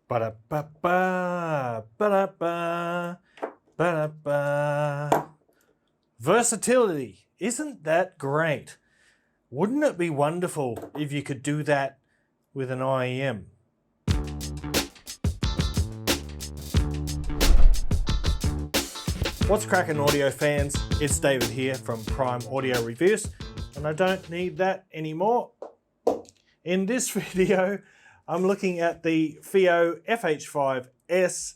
Ba-da-ba-ba, ba-da-ba, ba-da-ba. Versatility, isn't that great? Wouldn't it be wonderful if you could do that with an IEM? What's cracking, audio fans? It's David here from Prime Audio Reviews, and I don't need that anymore. In this video, I'm looking at the FiiO FH5s.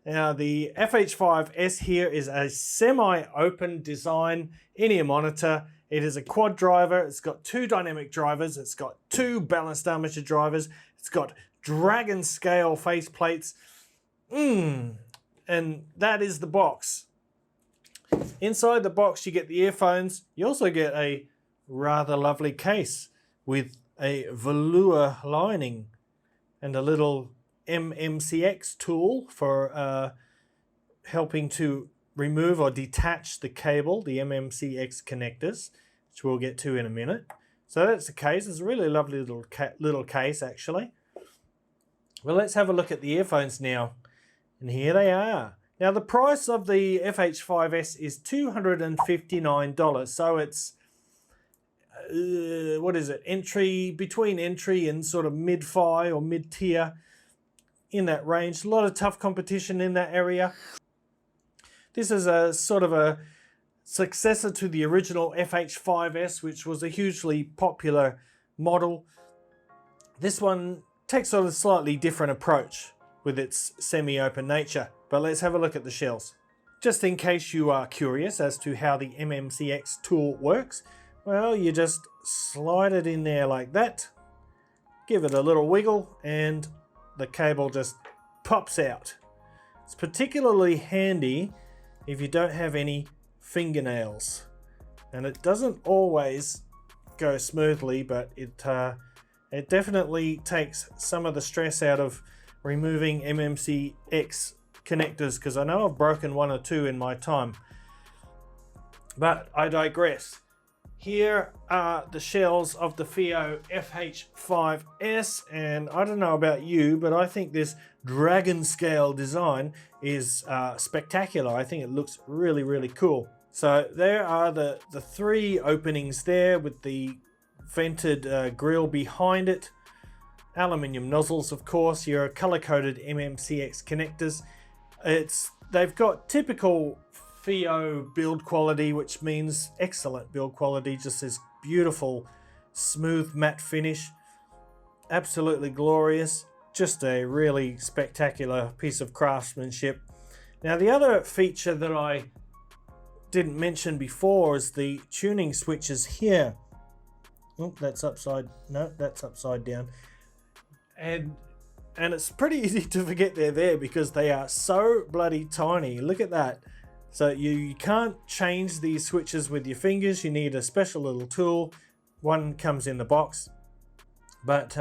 Now, the FH5s here is a semi-open design in-ear monitor. It is a quad driver. It's got two dynamic drivers. It's got two balanced armature drivers. It's got dragon scale face plates. And that is the box. Inside the box, you get the earphones. You also get a rather lovely case with a velour lining and a little MMCX tool for helping to remove or detach the cable, the MMCX connectors, which we'll get to in a minute. So that's the case. It's a really lovely little case, actually. Well, let's have a look at the earphones now. And here they are. Now, the price of the FH5s is $259. So it's, what is it? Between entry and sort of mid-fi or mid-tier, in that range. A lot of tough competition in that area. This is a sort of a successor to the original FH5s, which was a hugely popular model. This one takes sort of a slightly different approach with its semi-open nature. But let's have a look at the shells. Just in case you are curious as to how the MMCX tool works, well, you just slide it in there like that, give it a little wiggle, and the cable just pops out. It's particularly handy if you don't have any fingernails. And it doesn't always go smoothly, but it definitely takes some of the stress out of removing MMCX connectors, because I know I've broken one or two in my time. But I digress. Here are the shells of the FiiO FH5s, and I don't know about you, but I think this dragon scale design is spectacular. I think it looks really, really cool. So there are the three openings there with the vented grill behind it. Aluminium nozzles, of course, your color-coded MMCX connectors. They've got typical FiiO build quality, which means excellent build quality, just this beautiful smooth matte finish. Absolutely glorious. Just a really spectacular piece of craftsmanship. Now, the other feature that I didn't mention before is the tuning switches here. Oh, that's upside down. And it's pretty easy to forget they're there because they are so bloody tiny. Look at that. So you can't change these switches with your fingers. You need a special little tool. One comes in the box. But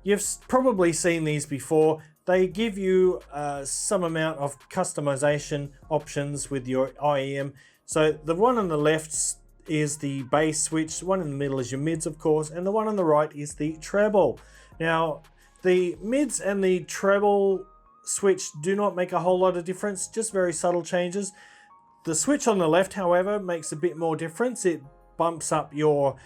you've probably seen these before. They give you some amount of customization options with your IEM. So the one on the left is the bass switch. The one in the middle is your mids, of course. And the one on the right is the treble. Now, the mids and the treble switch do not make a whole lot of difference, just very subtle changes. The switch on the left, however, makes a bit more difference. It bumps up your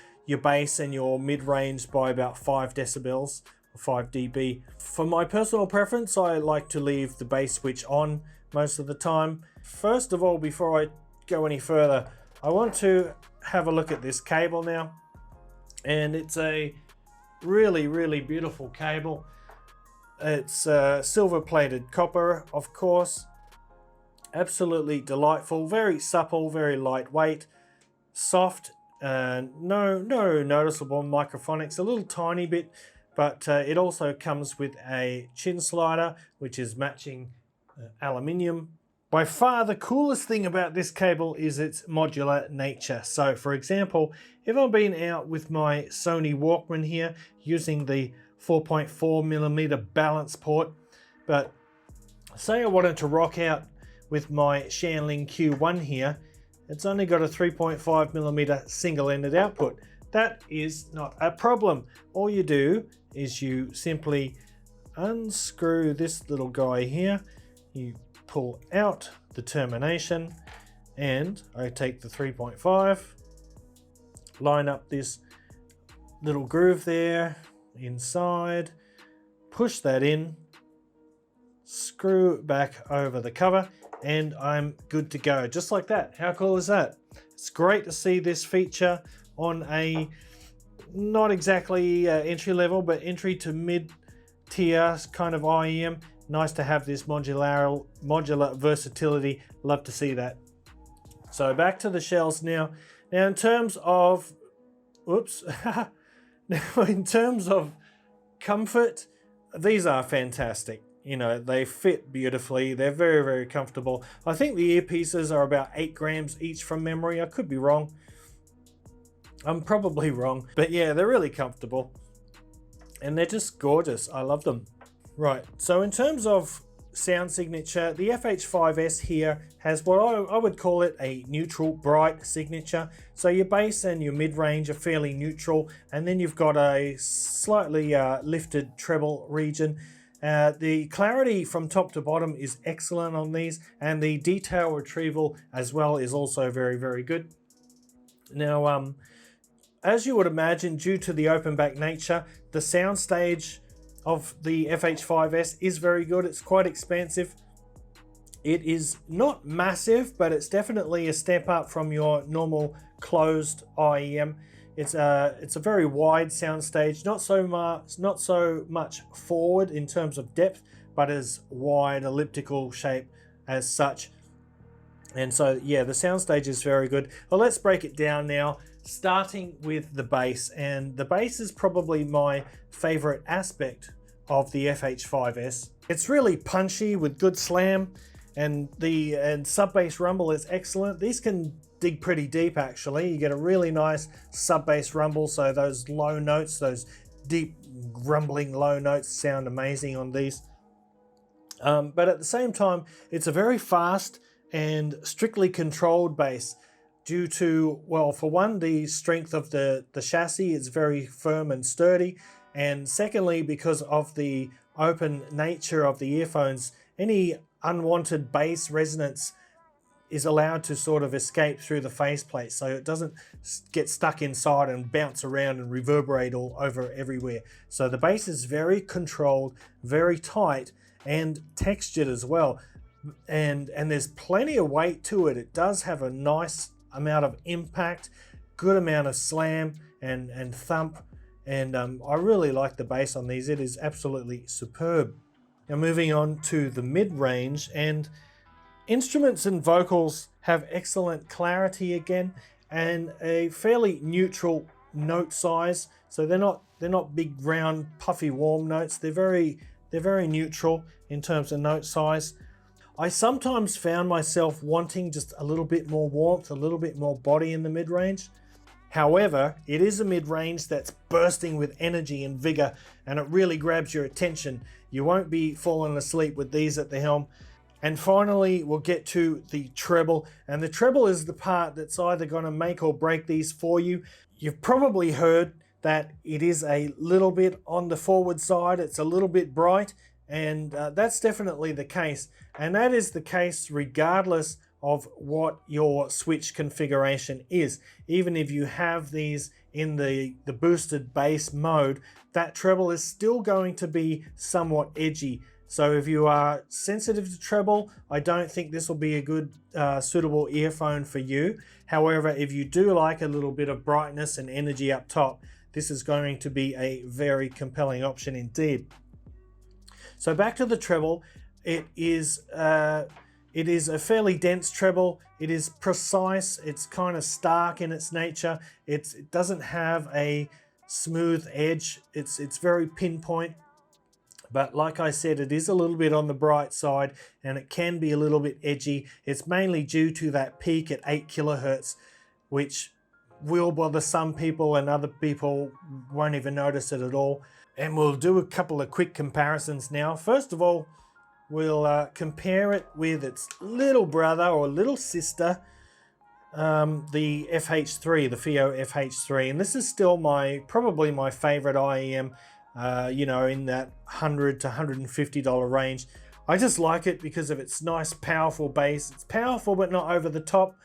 bass and your mid-range by about 5 decibels, or 5 dB. For my personal preference, I like to leave the bass switch on most of the time. First of all, before I go any further, I want to have a look at this cable now. And it's a really, really beautiful cable. It's silver-plated copper, of course. Absolutely delightful, very supple, very lightweight, soft, no noticeable microphonics, a little tiny bit, but it also comes with a chin slider, which is matching aluminium. By far the coolest thing about this cable is its modular nature. So for example, if I've been out with my Sony Walkman here using the 4.4mm balance port, but say I wanted to rock out with my Shanling Q1 here, it's only got a 3.5mm single-ended output. That is not a problem. All you do is you simply unscrew this little guy here. You pull out the termination, and I take the 3.5, line up this little groove there inside, push that in, screw back over the cover, and I'm good to go. Just like that. How cool is that? It's great to see this feature on a not exactly entry level, but entry to mid tier kind of IEM. Nice to have this modular versatility. Love to see that. So back to the shells now. Now in terms of, whoops. Now in terms of comfort, these are fantastic. You know, they fit beautifully. They're very, very comfortable. I think the earpieces are about 8 grams each from memory. I could be wrong. I'm probably wrong, but yeah, they're really comfortable and they're just gorgeous. I love them. Right, so in terms of sound signature, the FH5s here has what I would call it a neutral bright signature. So your bass and your mid-range are fairly neutral, and then you've got a slightly lifted treble region. The clarity from top to bottom is excellent on these, and the detail retrieval as well is also very, very good. Now, as you would imagine, due to the open back nature, the soundstage of the FH5s is very good. It's quite expansive. It is not massive, but it's definitely a step up from your normal closed IEM. It's a very wide soundstage, not so much forward in terms of depth, but as wide elliptical shape as such. And so yeah, the soundstage is very good. Well, let's break it down now, starting with the bass. And the bass is probably my favorite aspect of the FH5s. It's really punchy with good slam, and sub bass rumble is excellent. These can dig pretty deep actually. You get a really nice sub bass rumble, so those low notes, those deep rumbling low notes sound amazing on these. But at the same time, it's a very fast and strictly controlled bass due to, well, for one, the strength of the chassis is very firm and sturdy, and secondly, because of the open nature of the earphones, any unwanted bass resonance is allowed to sort of escape through the faceplate, so it doesn't get stuck inside and bounce around and reverberate all over everywhere. So the bass is very controlled, very tight, and textured as well. And there's plenty of weight to it. It does have a nice amount of impact, good amount of slam and thump, and I really like the bass on these. It is absolutely superb. Now moving on to the mid-range, and instruments and vocals have excellent clarity again, and a fairly neutral note size. So they're not big round puffy warm notes. They're very neutral in terms of note size. I sometimes found myself wanting just a little bit more warmth, a little bit more body in the mid-range. However, it is a mid-range that's bursting with energy and vigor, and it really grabs your attention. You won't be falling asleep with these at the helm. And finally, we'll get to the treble, and the treble is the part that's either going to make or break these for you. You've probably heard that it is a little bit on the forward side, it's a little bit bright, and that's definitely the case. And that is the case regardless of what your switch configuration is. Even if you have these in the boosted bass mode, that treble is still going to be somewhat edgy. So if you are sensitive to treble, I don't think this will be a good suitable earphone for you. However, if you do like a little bit of brightness and energy up top, this is going to be a very compelling option indeed. So back to the treble, it is a fairly dense treble. It is precise, it's kind of stark in its nature. It doesn't have a smooth edge, it's very pinpoint. But like I said, it is a little bit on the bright side, and it can be a little bit edgy. It's mainly due to that peak at 8 kilohertz, which will bother some people, and other people won't even notice it at all. And we'll do a couple of quick comparisons now. First of all, we'll compare it with its little brother or little sister, the FH3, the FiiO FH3. And this is still probably my favorite IEM you know, in that $100 to $150 range. I just like it because of its nice, powerful bass. It's powerful, but not over the top.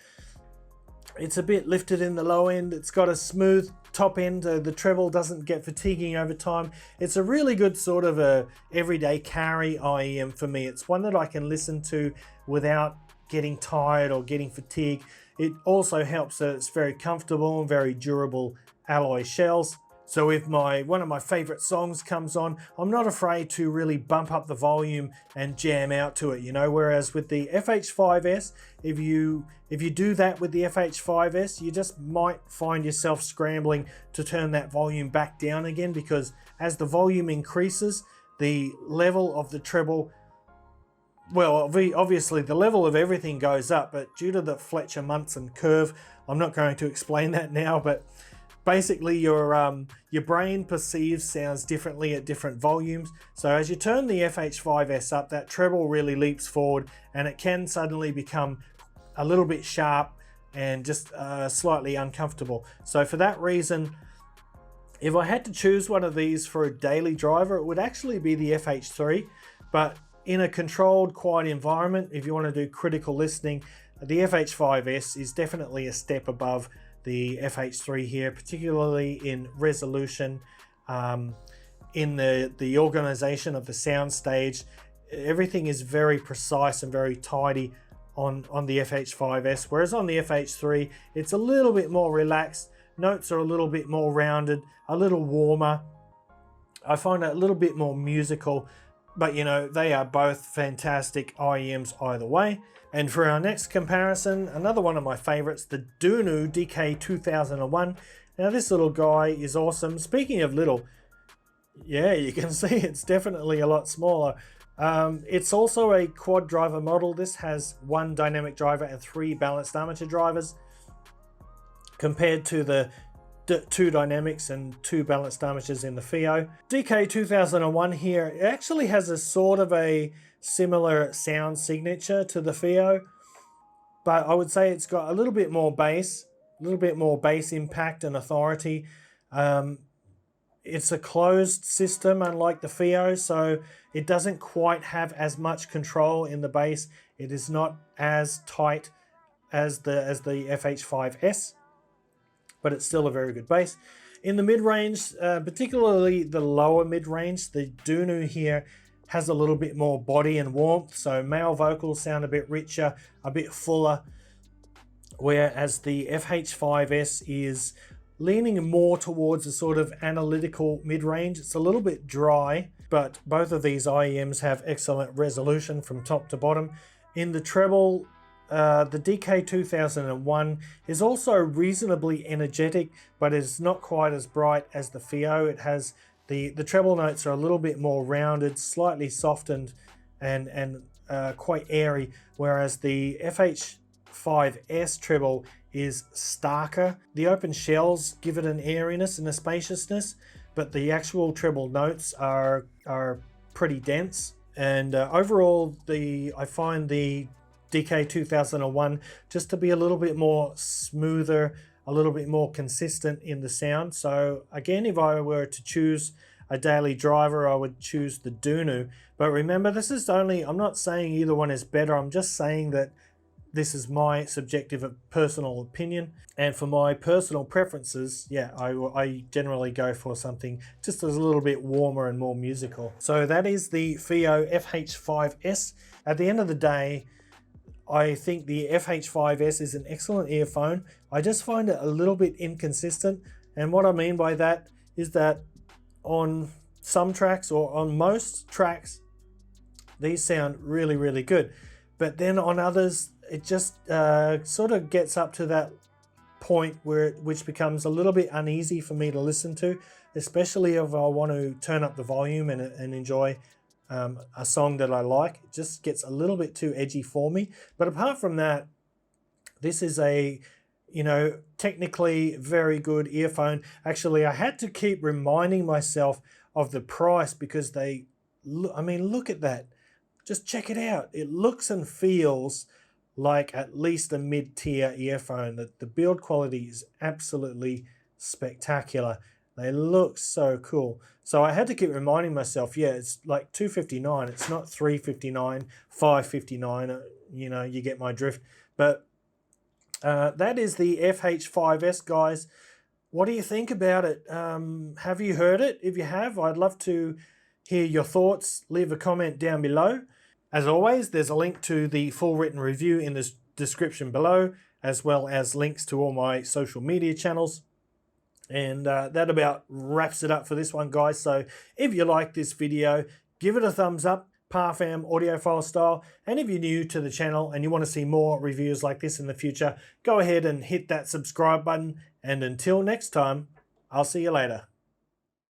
It's a bit lifted in the low end. It's got a smooth top end. The treble doesn't get fatiguing over time. It's a really good sort of a everyday carry IEM for me. It's one that I can listen to without getting tired or getting fatigued. It also helps that it's very comfortable and very durable alloy shells. So if one of my favorite songs comes on, I'm not afraid to really bump up the volume and jam out to it, you know, whereas with the FH5s, if you do that with the FH5s, you just might find yourself scrambling to turn that volume back down again, because as the volume increases, the level of the treble, well, obviously the level of everything goes up, but due to the Fletcher-Munson curve, I'm not going to explain that now, but basically your brain perceives sounds differently at different volumes. So as you turn the FH5s up, that treble really leaps forward and it can suddenly become a little bit sharp and just slightly uncomfortable. So for that reason, if I had to choose one of these for a daily driver, it would actually be the FH3. But in a controlled, quiet environment, if you want to do critical listening, the FH5s is definitely a step above the FH3 here, particularly in resolution, in the organization of the sound stage. Everything is very precise and very tidy on the FH5s, whereas on the FH3, it's a little bit more relaxed. Notes are a little bit more rounded, a little warmer. I find it a little bit more musical, but you know, they are both fantastic IEMs either way. And for our next comparison, another one of my favorites, the Dunu DK2001. Now this little guy is awesome. Speaking of little, yeah, you can see it's definitely a lot smaller. It's also a quad driver model. This has one dynamic driver and 3 balanced armature drivers, compared to the 2 dynamics and 2 balanced armatures in the FiiO. DK2001 here, it actually has a sort of a similar sound signature to the FiiO, but I would say it's got a little bit more bass, impact and authority. It's a closed system, unlike the FiiO, so it doesn't quite have as much control in the bass. It is not as tight as the FH5s, but it's still a very good bass. In the mid-range, particularly the lower mid-range, the Dunu here has a little bit more body and warmth, so male vocals sound a bit richer, a bit fuller, whereas the FH5s is leaning more towards a sort of analytical mid-range. It's a little bit dry, but both of these IEMs have excellent resolution from top to bottom. In the treble, the DK2001 is also reasonably energetic, but is not quite as bright as the FiiO. It has the treble notes are a little bit more rounded, slightly softened, and quite airy, whereas the FH5s treble is starker. The open shells give it an airiness and a spaciousness, but the actual treble notes are pretty dense. And overall, I find the DK2001 just to be a little bit more smoother, a little bit more consistent in the sound. So again, if I were to choose a daily driver, I would choose the Dunu. But remember, this is only, I'm not saying either one is better. I'm just saying that this is my subjective personal opinion. And for my personal preferences, yeah, I generally go for something just a little bit warmer and more musical. So that is the FiiO FH5s. At the end of the day, I think the FH5s is an excellent earphone. I just find it a little bit inconsistent. And what I mean by that is that on some tracks, or on most tracks, these sound really, really good. But then on others, it just sort of gets up to that point which becomes a little bit uneasy for me to listen to, especially if I want to turn up the volume and enjoy a song that I like. It just gets a little bit too edgy for me. But apart from that, this is a, you know, technically very good earphone. Actually, I had to keep reminding myself of the price because I mean, look at that. Just check it out. It looks and feels like at least a mid-tier earphone. The build quality is absolutely spectacular. They look so cool. So I had to keep reminding myself, yeah, it's like $259. It's not $359, $559. You know, you get my drift. But that is the FH5s, guys. What do you think about it? Have you heard it? If you have, I'd love to hear your thoughts. Leave a comment down below. As always, there's a link to the full written review in the description below, as well as links to all my social media channels. And that about wraps it up for this one, guys. So if you like this video, give it a thumbs up, Parfam audiophile style. And if you're new to the channel and you want to see more reviews like this in the future, go ahead and hit that subscribe button. And until next time, I'll see you later.